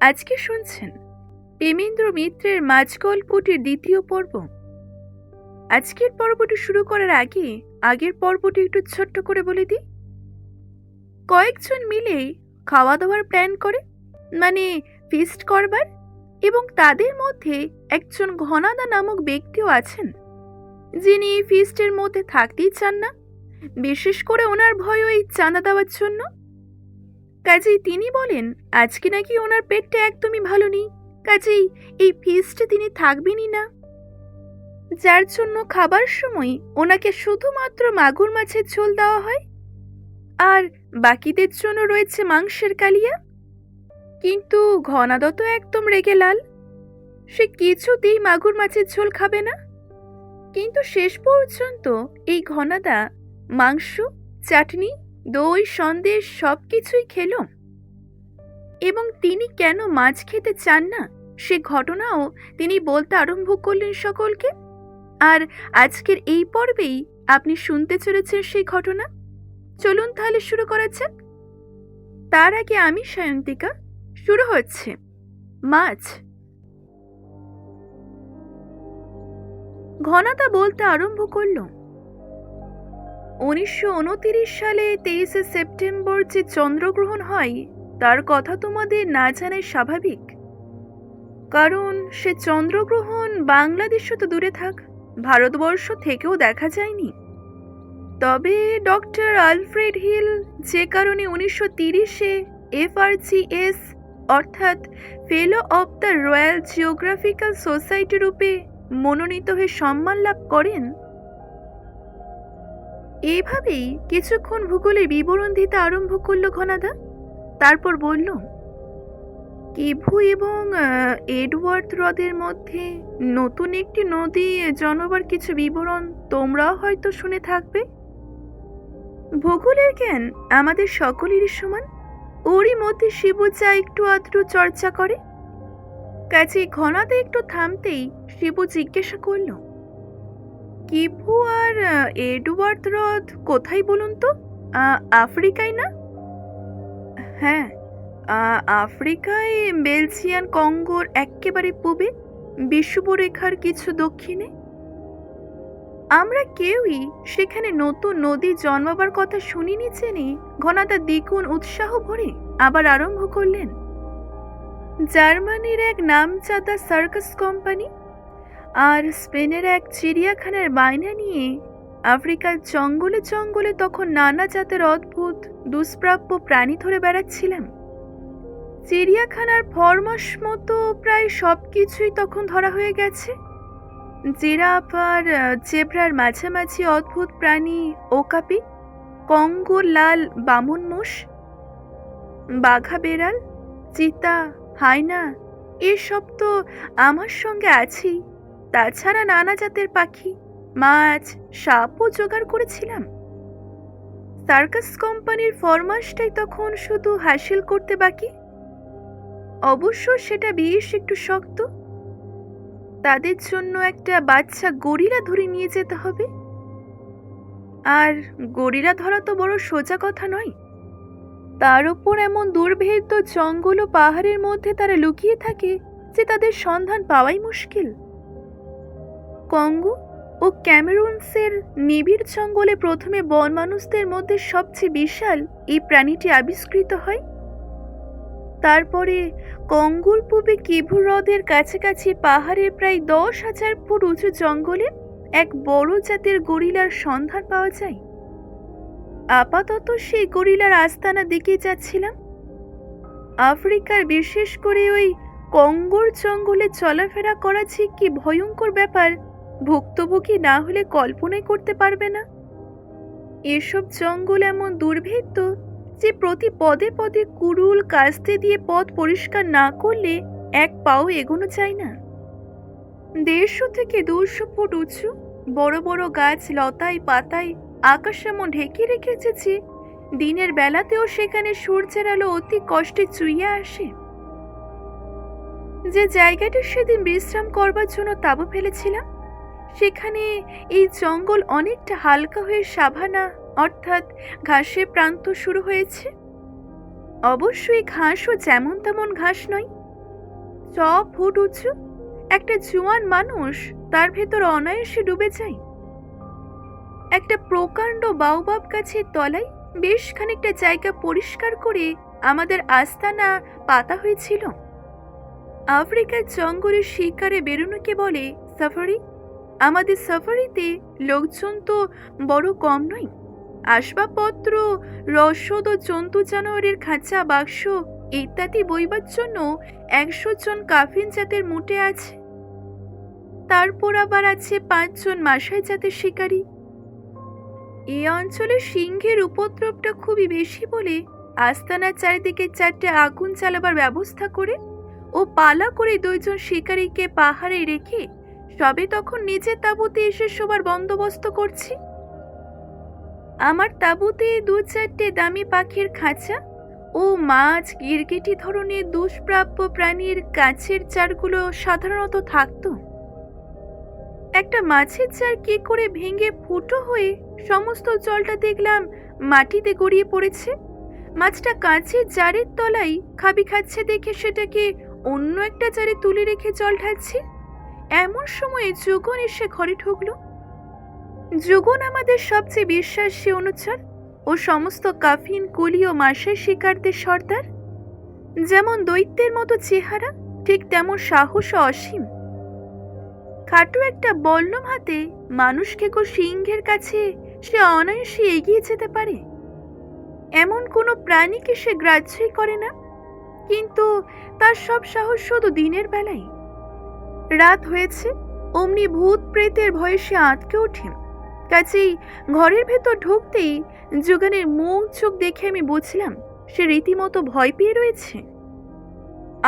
আজকে শুনছেন প্রেমেন্দ্র মিত্রের মাঝ গল্পটির দ্বিতীয় পর্ব। আজকের পর্বটি শুরু করার আগে আগের পর্বটি একটু ছোট্ট করে বলে দিই। কয়েকজন মিলে খাওয়া দাওয়ার প্ল্যান করে, মানে ফিস্ট করবার, এবং তাদের মধ্যে একজন ঘনাদা নামক ব্যক্তিও আছেন, যিনি এই ফিস্টের মধ্যে থাকতেই চান না, বিশেষ করে ওনার ভয় ওই চাঁদা দেওয়ার জন্য। কাজেই তিনি বলেন আজকে নাকি ওনার পেটটা একদমই ভালো নেই, কাজেই এই ফিস্টে তিনি থাকবেনই না, যার জন্য খাবার সময় ওনাকে শুধুমাত্র মাগুর মাছের ঝোল দেওয়া হয়, আর বাকিদের জন্য রয়েছে মাংসের কালিয়া। কিন্তু ঘনাদা তো একদম রেগে লাল, সে কিছুতেই মাগুর মাছের ঝোল খাবে না। কিন্তু শেষ পর্যন্ত এই ঘনাদা মাংস, চাটনি, দই, সন্দেশ সবকিছুই খেল। এবং তিনি কেন মাছ খেতে চান না সে ঘটনাও তিনি বলতে আরম্ভ করলেন সকলকে। আর আজকের এই পর্বেই আপনি শুনতে চলেছেন সেই ঘটনা। চলুন তাহলে শুরু করা যাক। তার আগে আমি সায়ন্তিকা, শুরু হচ্ছে মাছ। ঘনাদা বলতে আরম্ভ করল, 1929 সালে 23শে সেপ্টেম্বর যে চন্দ্রগ্রহণ হয় তার কথা তোমাদের না জানাই স্বাভাবিক, কারণ সে চন্দ্রগ্রহণ বাংলাদেশও তো দূরে থাক, ভারতবর্ষ থেকেও দেখা যায়নি। তবে ডক্টর আলফ্রেড হিল যে কারণে 1930-এ FRGS অর্থাৎ ফেলো of the royal geographical society রূপে মনোনীত হয়ে সম্মান লাভ করেন। এইভাবেই কিছুক্ষণ ভূগোলের বিবরণ দিতে আরম্ভ করল ঘনাদা। তারপর বলল, কিভু এবং এডওয়ার্ড হ্রদের মধ্যে নতুন একটি নদী জন্মাবার কিছু বিবরণ তোমরাও হয়তো শুনে থাকবে। ভূগোলের জ্ঞান আমাদের সকলেরই সমান, ওরই মধ্যে শিবু যা একটু আধটু চর্চা করে। কাজে ঘনাদা একটু থামতেই শিবু জিজ্ঞাসা করল, কিভু আর এডওয়ার্ড হ্রদ কোথায় বলুন তো? আফ্রিকায় না? হ্যাঁ, আফ্রিকায় বেলজিয়ান কঙ্গোর এক্কেবারে পূবে, বিষুবরেখার কিছু দক্ষিণে। আমরা কেউই সেখানে নতুন নদী জন্মাবার কথা শুনিনি জেনে ঘনাদা দ্বিগুণ উৎসাহ ভরে আবার আরম্ভ করলেন। জার্মানির এক নামজাদা সার্কাস কোম্পানি আর স্পেনের এক চিড়িয়াখানার বায়না নিয়ে আফ্রিকার জঙ্গলে জঙ্গলে তখন নানা জাতের অদ্ভুত দুষ্প্রাপ্য প্রাণী ধরে বেড়াচ্ছিলাম। চিড়িয়াখানার ফরমাস মতো প্রায় সবকিছুই তখন ধরা হয়ে গেছে। জিরাফ আর জেব্রার মাঝামাঝি অদ্ভুত প্রাণী ওকাপি, কঙ্গো লাল বামন মোষ, বাঘা বেড়াল, চিতা, হায়না, এসব তো আমার সঙ্গে আছেই। তাছাড়া নানা জাতের পাখি, মাছ, সাপও জোগাড় করেছিলাম। সার্কাস কোম্পানির ফরমাসটাই তখন শুধু হাসিল করতে বাকি। অবশ্য সেটা বেশ একটু শক্ত। তাদের জন্য একটা বাচ্চা গরিলা ধরে নিয়ে যেতে হবে, আর গরিলা ধরা তো বড় সোজা কথা নয়। তার উপর এমন দুর্ভেদ্য জঙ্গল ও পাহাড়ের মধ্যে তারা লুকিয়ে থাকে যে তাদের সন্ধান পাওয়াই মুশকিল। কঙ্গো ও ক্যামেরুনসের নিবিড় জঙ্গলে প্রথমে বন মানুষদের মধ্যে সবচেয়ে বিশাল এই প্রাণীটি আবিষ্কৃত হয়। তারপরে কঙ্গোর পূবে কিভু হ্রদের কাছাকাছি পাহাড়ের প্রায় 10,000 ফুট উঁচু জঙ্গলে এক বড় জাতের গরিলার সন্ধান পাওয়া যায়। আপাতত সেই গরিলার আস্তানা দিকে যাচ্ছিলাম। আফ্রিকার বিশেষ করে ওই কঙ্গোর জঙ্গলে চলাফেরা করা যে কি ভয়ঙ্কর ব্যাপার ভুক্তভোগী না হলে কল্পনাই করতে পারবে না। এসব জঙ্গল এমন দুর্ভেদ্য যে প্রতি পদে পদে কুড়ুল কাস্তে দিয়ে পথ পরিষ্কার না করলে এক পাও এগোনো যায় না। 150 থেকে 200 ফুট উঁচু বড় বড় গাছ লতায় পাতায় আকাশ এমন ঢেকে রেখেছে যে দিনের বেলাতেও সেখানে সূর্যের আলো অতি কষ্টে চুইয়ে আসে। যে জায়গাটি সেদিন বিশ্রাম করবার জন্য তাঁবু ফেলেছিলাম, সেখানে এই জঙ্গল অনেকটা হালকা হয়ে সাভানা অর্থাৎ ঘাসে প্রান্ত শুরু হয়েছে। অবশ্যই ঘাসও যেমন তেমন ঘাস নয়, ফুট উঁচু একটা জোয়ান মানুষ তার ভেতর অনায়াসে ডুবে যায়। একটা প্রকাণ্ড বাউবাব গাছের তলায় বেশ খানিকটা জায়গা পরিষ্কার করে আমাদের আস্তানা পাতা হয়েছিল। আফ্রিকার জঙ্গলে শিকারে বেরোনোকে বলে সাফারি। আমাদের সাফারিতে লোকজন তো বড় কম নয়। আসবাবপত্র, রসদ ও জন্তু জানোয়ারের খাঁচা, বাক্স ইত্যাদি বইবার জন্য 100 জন কাফিন জাতের মোটে আছে। তারপর আবার আছে 5 জন মাসাই জাতের শিকারী। এই অঞ্চলে সিংহের উপদ্রবটা খুবই বেশি বলে আস্তানার চারিদিকে 4টে আগুন চালাবার ব্যবস্থা করে ও পালা করে 2 জন শিকারীকে পাহাড়ে রেখে সবে তখন নিজের তাঁবুতে এসে শোবার বন্দোবস্ত করছি। আমার তাঁবুতে 2-4টে দামি পাখির খাঁচা ও মাছ, গিরগিটি ধরনের দুষ্প্রাপ্য প্রাণীর কাছের চারগুলো সাধারণত থাকতো। একটা মাছের চার কি করে ভেঙে ফুটো হয়ে সমস্ত জলটা দেখলাম মাটিতে গড়িয়ে পড়েছে। মাছটা কাঁচের জারের তলায় খাবি খাচ্ছে দেখে সেটাকে অন্য একটা জারে তুলে রেখে জল ঢালছি। এমন সময়ে যোগন এসে ঘরে ঢুকলো। যোগন আমাদের সবচেয়ে বিশ্বাসী অনুচর ও সমস্ত কাফিন, কুলি ও মাসাই শিকারদের সর্দার। যেমন দৈত্যের মতো চেহারা, ঠিক তেমন সাহস ও অসীম। খাটো একটা বল্লম হাতে মানুষকে সিংহের কাছে সে অনায়াসে এগিয়ে যেতে পারে। এমন কোনো প্রাণীকে সে গ্রাহ্যই করে না। কিন্তু তার সব সাহস শুধু দিনের বেলায়। রাত হয়েছে, অমনি ভূত প্রেতের ভয়ে সে আঁতকে ওঠে। কাছেই ঘরের ভেতর ঢুকতেই যোগানের মুখ চোখ দেখে আমি বুঝলাম সে রীতিমতো ভয় পেয়ে রয়েছে।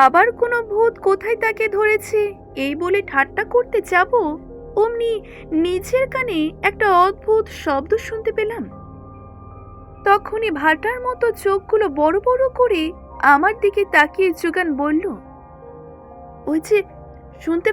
আবার কোনো ভূত কোথায় তাকে ধরেছে এই বলে ঠাট্টা করতে যাব, অমনি নিজের কানে একটা অদ্ভুত শব্দ শুনতে পেলাম। তখনই ভাটার মতো চোখগুলো বড় বড় করে আমার দিকে তাকিয়ে যোগান বলল, ওই যে শুনতে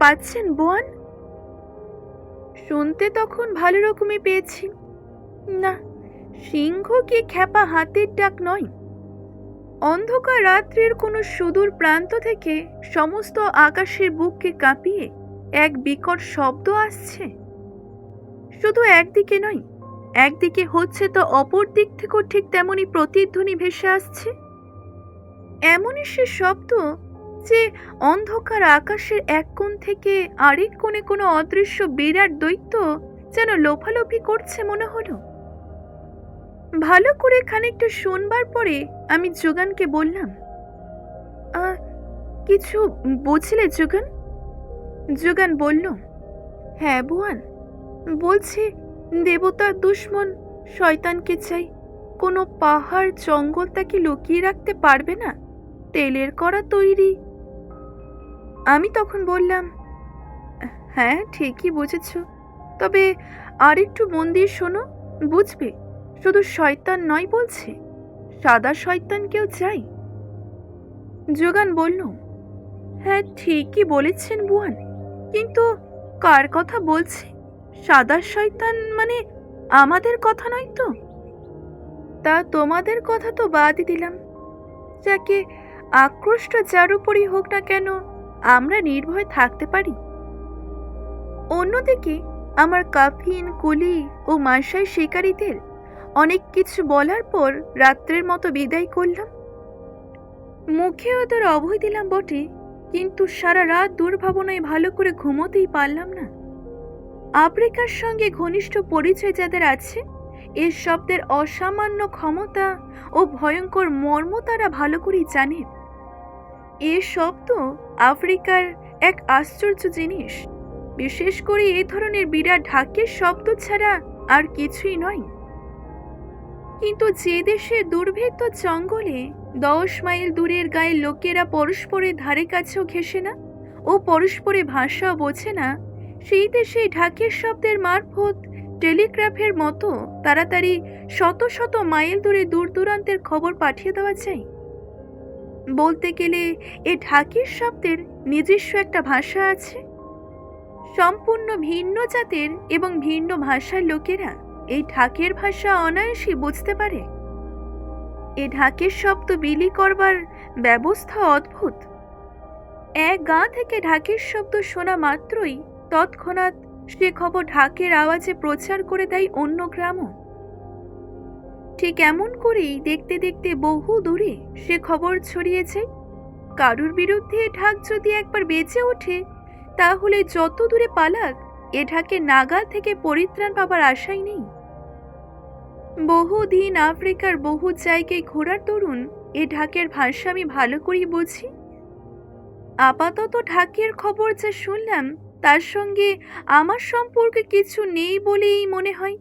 পাচ্ছেন বোয়ান? শুনতে তখন ভালো রকমই পেয়েছি। না, সিংহ কি খ্যাপা হাতির ডাক নয়। অন্ধকার রাত্রির কোনো সুদূর প্রান্ত থেকে সমস্ত আকাশের বুককে কাঁপিয়ে এক বিকট শব্দ আসছে। শুধু একদিকে নয়, একদিকে হচ্ছে তো অপর দিক থেকেও ঠিক তেমনই প্রতিধ্বনি ভেসে আসছে। এমনই সে শব্দ যে অন্ধকার আকাশের এক কোণ থেকে আরেক কোণে কোনো অদৃশ্য বিরাট দৈত্য যেন লোফালোফি করছে মনে হলো। ভালো করে খানিকটা শুনবার পরে আমি যোগানকে বললাম, কিছু বুঝলে যোগান? যোগান বলল, হ্যাঁ বুয়ান, বলছে দেবতার দুশ্মন শয়তানকে চাই। কোনো পাহাড় জঙ্গল তাকে লুকিয়ে রাখতে পারবে না, তেলের করা তৈরি। আমি তখন বললাম, হ্যাঁ ঠিকই বুঝেছ, তবে আর একটু মন দিয়ে শোনো, বুঝবে শুধু শয়তান নয় বলছে, সাদা শয়তান কেউ চাই। যোগান বলল, হ্যাঁ ঠিকই বলেছেন বুয়ান, কিন্তু কার কথা বলছে? সাদা শয়তান মানে আমাদের কথা নয় তো? তা তোমাদের কথা তো বাদই দিলাম। যাকে আক্রোশটা যার উপরই হোক না কেন, আমরা নির্ভয় থাকতে পারি। অন্যদিকে আমার কাফিন, কুলি ও মাসাই শিকারীদের অনেক কিছু বলার পর রাত্রের মতো বিদায় করলাম। মুখে ওদের অভয় দিলাম বটে, কিন্তু সারা রাত দুর্ভাবনায় ভালো করে ঘুমোতেই পারলাম না। আফ্রিকার সঙ্গে ঘনিষ্ঠ পরিচয় যাদের আছে, এর শব্দের অসামান্য ক্ষমতা ও ভয়ঙ্কর মর্ম তারা ভালো করেই জানে। এর শব্দ আফ্রিকার এক আশ্চর্য জিনিস, বিশেষ করে এই ধরনের বিরাট ঢাকের শব্দ ছাড়া আর কিছুই নয়। কিন্তু যে দেশে দুর্ভেদ্য জঙ্গলে 10 মাইল দূরের গায়ে লোকেরা পরস্পরের ধারে কাছেও ঘেঁষে না ও পরস্পরের ভাষাও বোঝে না, সেই দেশে ঢাকের শব্দের মারফত টেলিগ্রাফের মতো তাড়াতাড়ি শত শত মাইল দূরে দূর দূরান্তের খবর পাঠিয়ে দেওয়া যায়। বলতে গেলে এ ঢাকের শব্দের নিজস্ব একটা ভাষা আছে। সম্পূর্ণ ভিন্ন জাতের এবং ভিন্ন ভাষার লোকেরা এই ঢাকের ভাষা অনায়াসে বুঝতে পারে। এ ঢাকের শব্দ বিলি করবার ব্যবস্থা অদ্ভুত। এক গা থেকে ঢাকের শব্দ শোনা মাত্রই তৎক্ষণাৎ সে খবর ঢাকের আওয়াজে প্রচার করে দেয় অন্য গ্রামও। ঠিক এমন করেই দেখতে দেখতে বহু দূরে সে খবর ছড়িয়ে যায়। কারুর বিরুদ্ধে এ ঢাক যদি একবার বেঁচে ওঠে, তাহলে যত দূরে পালাক এ ঢাকের নাগাল থেকে পরিত্রাণ পাবার আশাই নেই। বহুদিন আফ্রিকার বহু জায়গায় ঘোরার দরুন এ ঢাকের ভাষা আমি ভালো করেই বুঝি। আপাতত ঢাকের খবর যা শুনলাম তার সঙ্গে আমার সম্পর্কে কিছু নেই বলেই মনে হয়,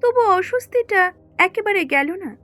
তবু অস্বস্তিটা একেবারে গেল না।